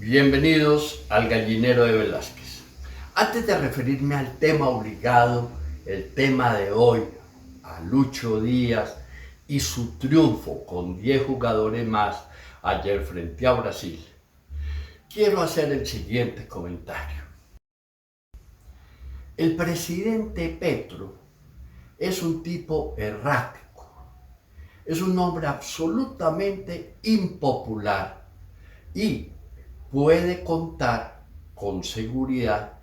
Bienvenidos al Gallinero de Velázquez. Antes de referirme al tema obligado, el tema de hoy, a Lucho Díaz y su triunfo con 10 jugadores más ayer frente a Brasil, quiero hacer el siguiente comentario. El presidente Petro es un tipo errático, es un hombre absolutamente impopular y puede contar con seguridad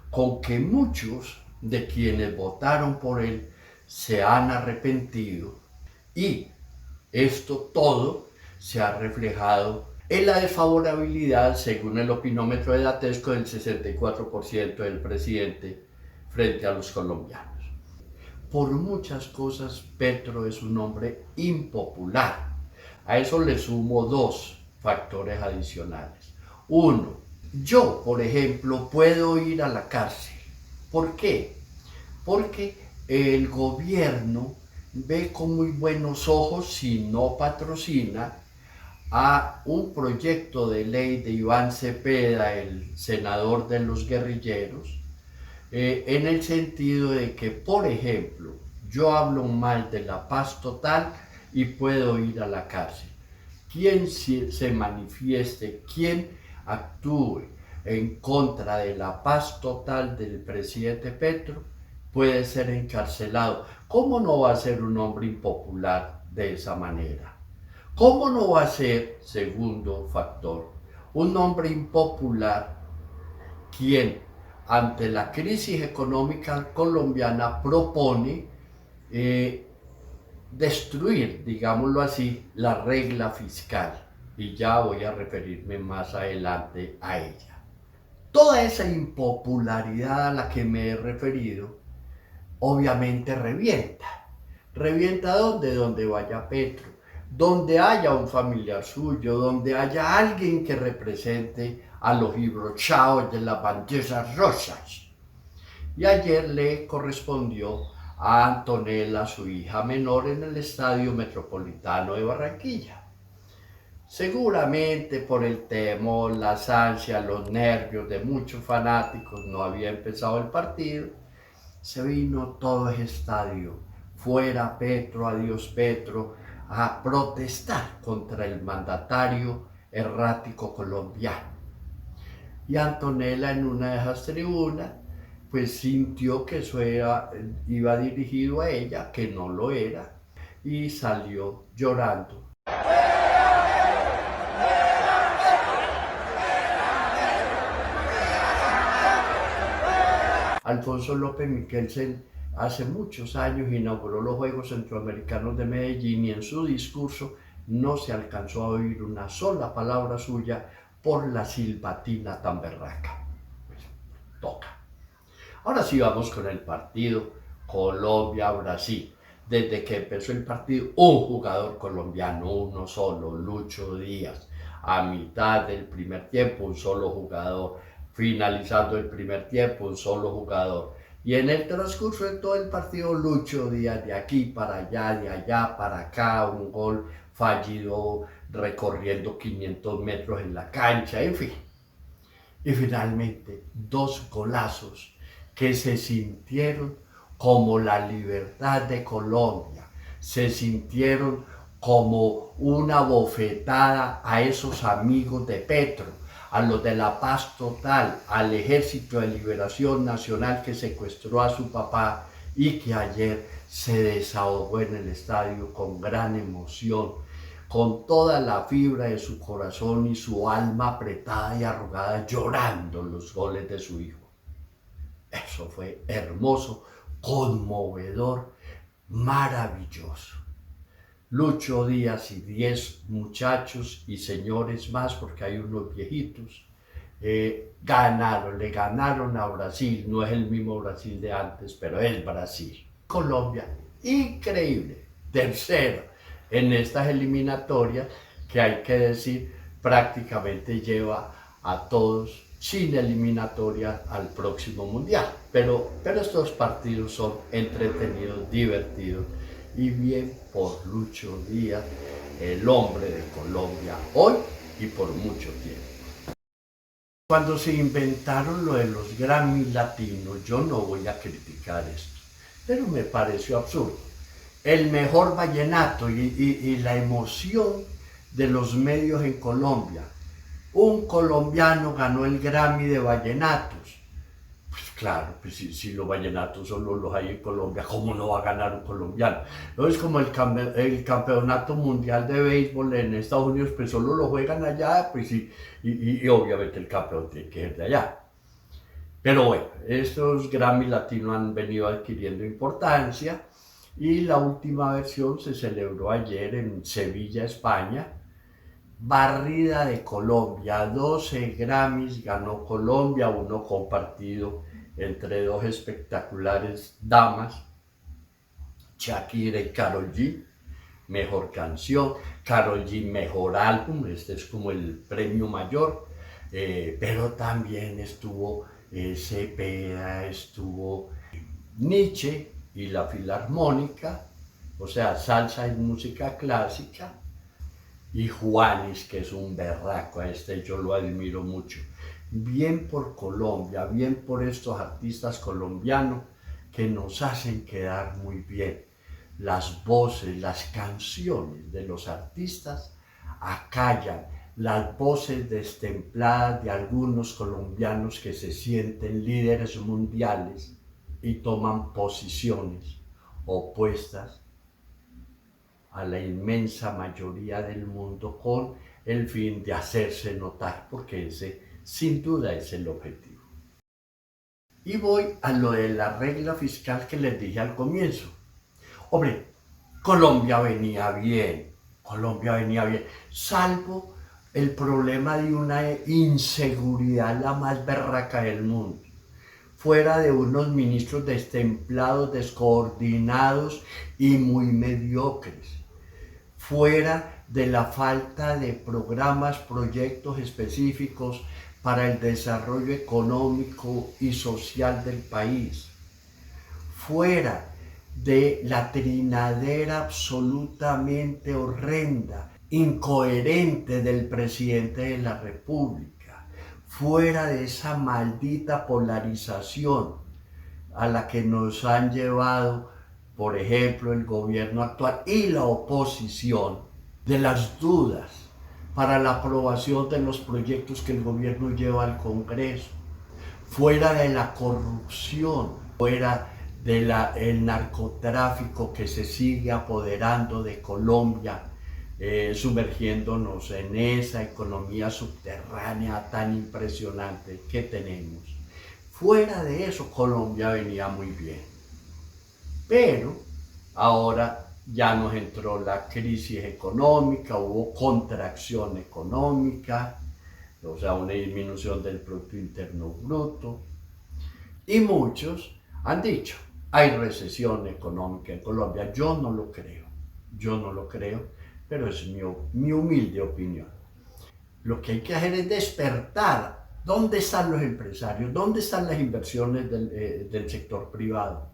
con que muchos de quienes votaron por él se han arrepentido y esto todo se ha reflejado en la desfavorabilidad, según el opinómetro de Datesco, del 64% del presidente frente a los colombianos. Por muchas cosas, Petro es un hombre impopular. A eso le sumo dos factores adicionales. Uno, yo, por ejemplo, puedo ir a la cárcel. ¿Por qué? Porque el gobierno ve con muy buenos ojos, si no patrocina, a un proyecto de ley de Iván Cepeda, el senador de los guerrilleros, en el sentido de que, por ejemplo, yo hablo mal de la paz total y puedo ir a la cárcel. Quien se manifieste, quien actúe en contra de la paz total del presidente Petro, puede ser encarcelado. ¿Cómo no va a ser un hombre impopular de esa manera? ¿Cómo no va a ser, segundo factor, un hombre impopular quien ante la crisis económica colombiana propone destruir, digámoslo así, la regla fiscal? Y ya voy a referirme más adelante a ella. Toda esa impopularidad a la que me he referido, obviamente revienta. ¿Revienta dónde? Donde vaya Petro, donde haya un familiar suyo, donde haya alguien que represente a los hibrochaos de las banderas rosas. Y ayer le correspondió a Antonella, su hija menor, en el Estadio Metropolitano de Barranquilla. Seguramente por el temor, las ansias, los nervios de muchos fanáticos, no había empezado el partido, se vino todo ese estadio, fuera Petro, adiós Petro, a protestar contra el mandatario errático colombiano. Y Antonella, en una de esas tribunas, pues sintió que eso iba dirigido a ella, que no lo era, y salió llorando. Alfonso López Michelsen hace muchos años inauguró los Juegos Centroamericanos de Medellín y en su discurso no se alcanzó a oír una sola palabra suya por la silbatina tan berraca. Pues, toca. Ahora sí vamos con el partido Colombia-Brasil. Desde que empezó el partido, un jugador colombiano, uno solo, Lucho Díaz. A mitad del primer tiempo, un solo jugador. Finalizando el primer tiempo, un solo jugador. Y en el transcurso de todo el partido, Lucho Díaz de aquí para allá, de allá para acá, un gol fallido recorriendo 500 metros en la cancha, en fin. Y finalmente, dos golazos que se sintieron como la libertad de Colombia, se sintieron como una bofetada a esos amigos de Petro, a los de la paz total, al Ejército de Liberación Nacional que secuestró a su papá y que ayer se desahogó en el estadio con gran emoción, con toda la fibra de su corazón y su alma apretada y arrugada, llorando los goles de su hijo. Eso fue hermoso, conmovedor, maravilloso. Lucho Díaz y 10 muchachos y señores más, porque hay unos viejitos, le ganaron a Brasil. No es el mismo Brasil de antes, pero es Brasil. Colombia, increíble, tercero en estas eliminatorias, que hay que decir, prácticamente lleva a todos sin eliminatoria al próximo mundial. Pero estos partidos son entretenidos, divertidos, y bien por Lucho Díaz, el hombre de Colombia hoy y por mucho tiempo. Cuando se inventaron lo de los Grammy latinos, yo no voy a criticar esto, pero me pareció absurdo. El mejor vallenato y la emoción de los medios en Colombia. Un colombiano ganó el Grammy de vallenatos. Pues claro, pues si los vallenatos solo los hay en Colombia, ¿cómo no va a ganar un colombiano? No es como el campeonato mundial de béisbol en Estados Unidos, pues solo lo juegan allá, pues y obviamente el campeón tiene que ser de allá. Pero bueno, estos Grammy latinos han venido adquiriendo importancia y la última versión se celebró ayer en Sevilla, España. Barrida de Colombia, 12 Grammys ganó Colombia, uno compartido entre dos espectaculares damas, Shakira y Karol G, mejor canción, Karol G, mejor álbum, este es como el premio mayor, pero también estuvo Cepeda, estuvo Nietzsche y la Filarmónica, o sea, salsa y música clásica, y Juanes, que es un berraco, a este yo lo admiro mucho. Bien por Colombia, bien por estos artistas colombianos que nos hacen quedar muy bien. Las voces, las canciones de los artistas acallan las voces destempladas de algunos colombianos que se sienten líderes mundiales y toman posiciones opuestas a la inmensa mayoría del mundo con el fin de hacerse notar, porque ese sin duda es el objetivo. Y voy a lo de la regla fiscal que les dije al comienzo. Hombre, Colombia venía bien, salvo el problema de una inseguridad la más berraca del mundo, fuera de unos ministros destemplados, descoordinados y muy mediocres, fuera de la falta de programas, proyectos específicos para el desarrollo económico y social del país, fuera de la trinadera absolutamente horrenda, incoherente del presidente de la República, fuera de esa maldita polarización a la que nos han llevado, por ejemplo, el gobierno actual y la oposición, de las dudas para la aprobación de los proyectos que el gobierno lleva al Congreso, fuera de la corrupción, fuera del narcotráfico que se sigue apoderando de Colombia, sumergiéndonos en esa economía subterránea tan impresionante que tenemos. Fuera de eso, Colombia venía muy bien. Pero ahora ya nos entró la crisis económica, hubo contracción económica, o sea, una disminución del Producto Interno Bruto. Y muchos han dicho, hay recesión económica en Colombia. Yo no lo creo, pero es mi humilde opinión. Lo que hay que hacer es despertar. ¿Dónde están los empresarios? ¿Dónde están las inversiones del sector privado?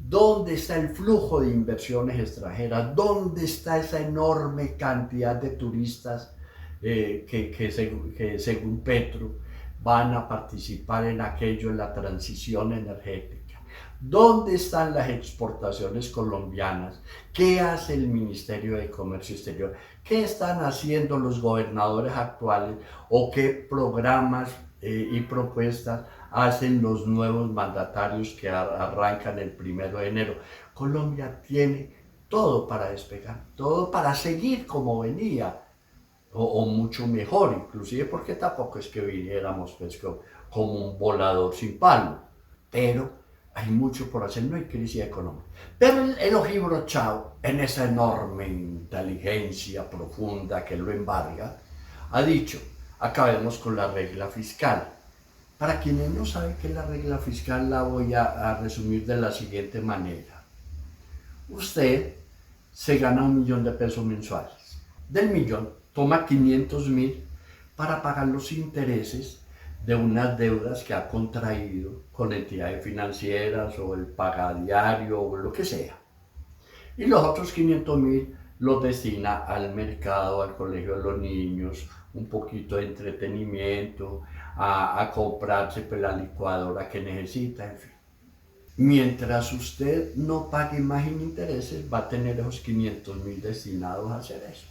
¿Dónde está el flujo de inversiones extranjeras? ¿Dónde está esa enorme cantidad de turistas que según Petro van a participar en aquello, en la transición energética? ¿Dónde están las exportaciones colombianas? ¿Qué hace el Ministerio de Comercio Exterior? ¿Qué están haciendo los gobernadores actuales? ¿O qué programas y propuestas hacen los nuevos mandatarios que arrancan el 1 de enero? Colombia tiene todo para despegar, todo para seguir como venía, o mucho mejor, inclusive porque tampoco es que viniéramos pues, como un volador sin palo, pero hay mucho por hacer, no hay crisis económica. Pero el ojibro Chao, en esa enorme inteligencia profunda que lo embarga, ha dicho, acabemos con la regla fiscal. Para quienes no saben qué es la regla fiscal, la voy a resumir de la siguiente manera. Usted se gana 1.000.000 de pesos mensuales. Del millón, toma 500.000 para pagar los intereses de unas deudas que ha contraído con entidades financieras o el pagadiario o lo que sea. Y los otros 500.000 los destina al mercado, al colegio de los niños, un poquito de entretenimiento, a comprarse pues, la licuadora que necesita, en fin. Mientras usted no pague más en intereses, va a tener esos 500.000 destinados a hacer eso.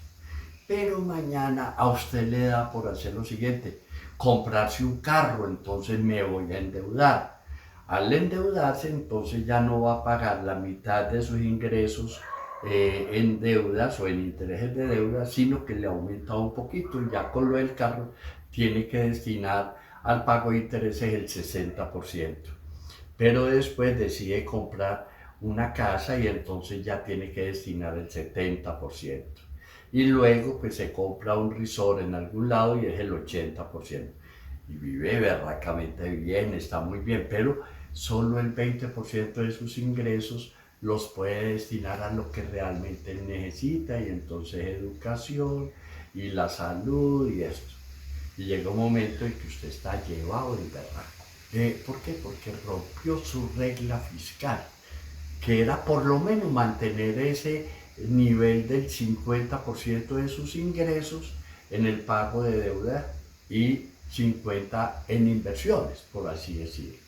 Pero mañana a usted le da por hacer lo siguiente, comprarse un carro, entonces me voy a endeudar. Al endeudarse, entonces ya no va a pagar la mitad de sus ingresos en deudas o en intereses de deuda, sino que le aumenta un poquito y ya con lo del carro tiene que destinar al pago de intereses el 60%. Pero después decide comprar una casa y entonces ya tiene que destinar el 70%. Y luego pues se compra un resort en algún lado y es el 80%. Y vive berracamente bien, está muy bien, pero solo el 20% de sus ingresos los puede destinar a lo que realmente necesita, y entonces educación y la salud y esto. Y llega un momento en que usted está llevado del berraco. ¿Por qué? Porque rompió su regla fiscal, que era por lo menos mantener ese nivel del 50% de sus ingresos en el pago de deuda y 50% en inversiones, por así decirlo.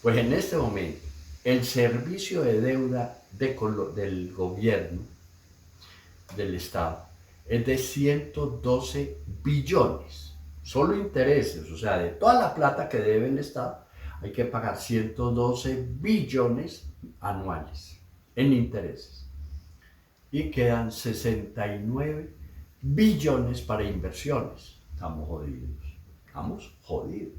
Pues en este momento, el servicio de deuda del gobierno, del Estado, es de 112 billones, solo intereses, o sea, de toda la plata que debe el Estado, hay que pagar 112 billones anuales en intereses. Y quedan 69 billones para inversiones. Estamos jodidos, estamos jodidos.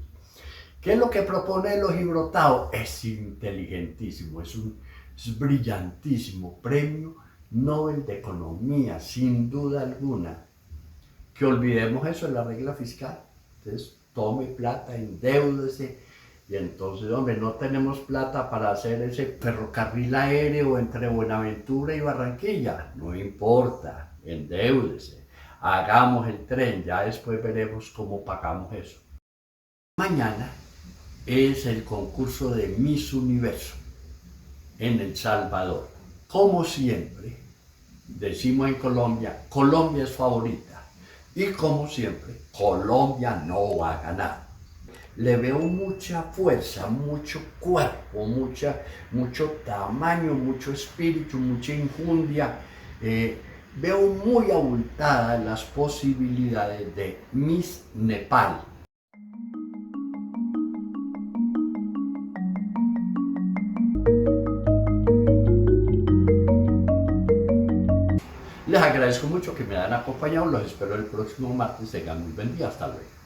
¿Qué es lo que propone el ojibrotado? Es inteligentísimo, es brillantísimo, premio Nobel de Economía, sin duda alguna. Que olvidemos eso en la regla fiscal. Entonces, tome plata, endeúdese, y entonces, hombre, no tenemos plata para hacer ese ferrocarril aéreo entre Buenaventura y Barranquilla. No importa, endeúdese, hagamos el tren, ya después veremos cómo pagamos eso. Mañana es el concurso de Miss Universo en El Salvador. Como siempre, decimos en Colombia, Colombia es favorita. Y como siempre, Colombia no va a ganar. Le veo mucha fuerza, mucho cuerpo, mucho tamaño, mucho espíritu, mucha injundia. Veo muy abultadas las posibilidades de Miss Nepal. Les agradezco mucho que me hayan acompañado, los espero el próximo martes, tengan muy buen día, hasta luego.